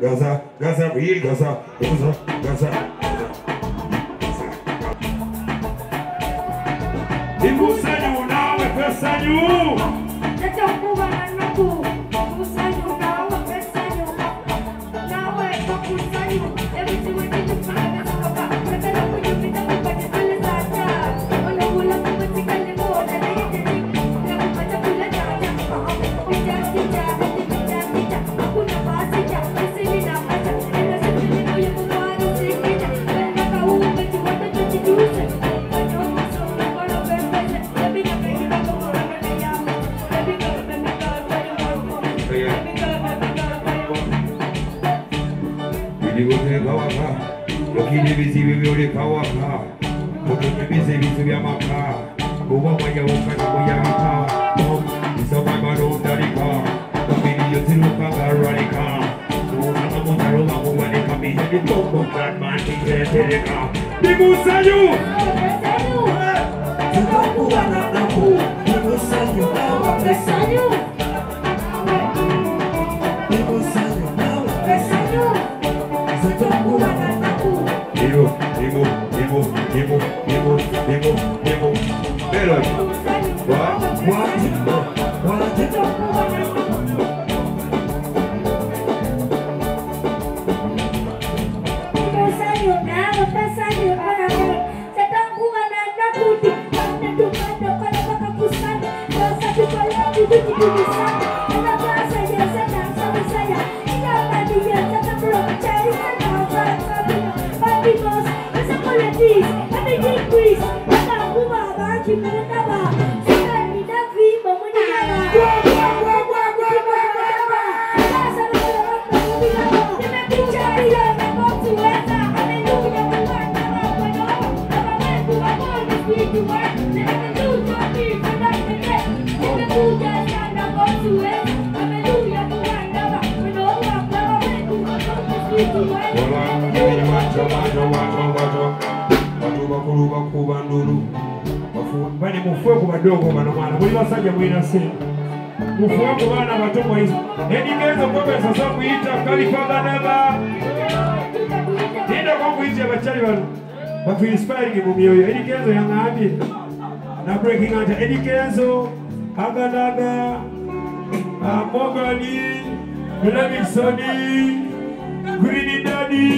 Gaza, Gaza, real Gaza, Gaza, Gaza. Imusanyu nawe pesanyu. Natakuwa na nuku. Imusanyu nawe pesanyu. Nawe kukusanyu. Everything we do to find us kaba. Nataka kujipita kupata kule zaja. Ona kula kupatika limo na yeye na kupata kule zaja. Pita pita pita pita. Hakuna basi ja. Sisi na pata. Ila sisi ni moyo kumwani sikita. Nataka uwe tuwata tujiduze. Bigote kawaka, wakili bizibi biole kawaka, wakili bizibi subya maka, uwa waya wakana waya mika, isama maro darika, wakili yotiruka gararika, uwa mutaro wa wanika mihedi toko kadman tijetereka. Bimusanyu! Tutakuwa na naku, Bimusanyu nawe pesanyu. Bimusanyu nawe pesanyu. Tutakuwa na naku. Imo. Melody. Bani mufwe ku badogo bano mwana buli basajja mwina sente mufwe ku bana bato mwiza endigezo kobe sasa kuyita kalifaganaga nenda kwa kuyita bachali bano batu inspiring mu myoyo endigezo yangambye na breaking out endigezo aganaga Mogani Levingsoni Green Daddy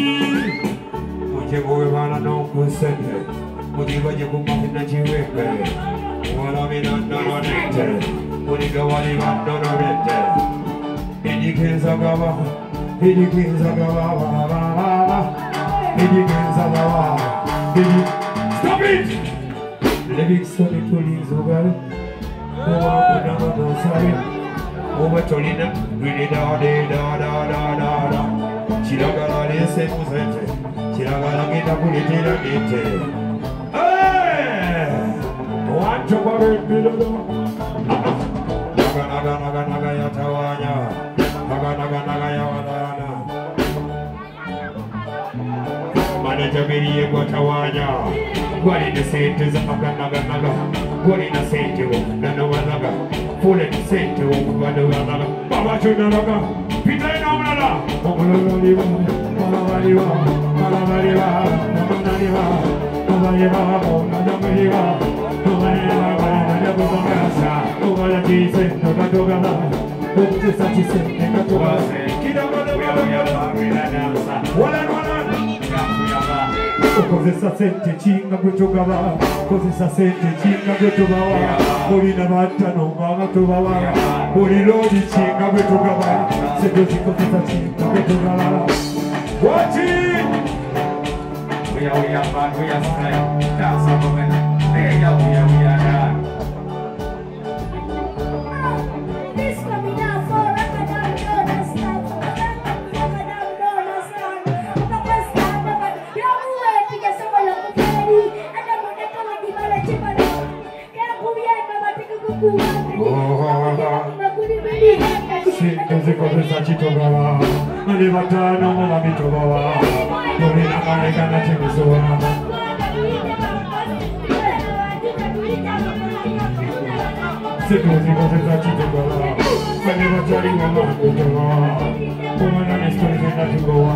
Mujego bana no kusende Mudibaje kumafina chiweke Wala mina nononete Mudiga wali nononete Idikenza gawa Idikenza gawa Idikenza gawa Stop it! Levingsoni tulinzo gale Owa kuna no sorry Owa tolina Green da Chiragala lese muzete Chiragala gita kulitira nite Wancho kwa bilogo Naga ya tawanya Naga ya wadana Manager biriye kwa tawanya Gwali na sente za naga Gwali na sente wo Nana wanaga Fule na sente wo Gwali wanaga Baba chuna naga Pita ina umlala Umlala Kozesa sente chinga kwetugaba Kozesa sente chinga kwetubawa Olina batano mama tubawa Olilodi chinga kwetugaba Sedozi kozesa chinga kwetugaba Watch it! We are bad, we are straight. That's a moment. We are done. This coming out for Sintoze kozesa chitogawa Mali batano mama mitogawa Kuri nakareka na chemisowa Sintoze kozesa chitogawa Mali batari mama mitogawa Kumana stories zenda tugowa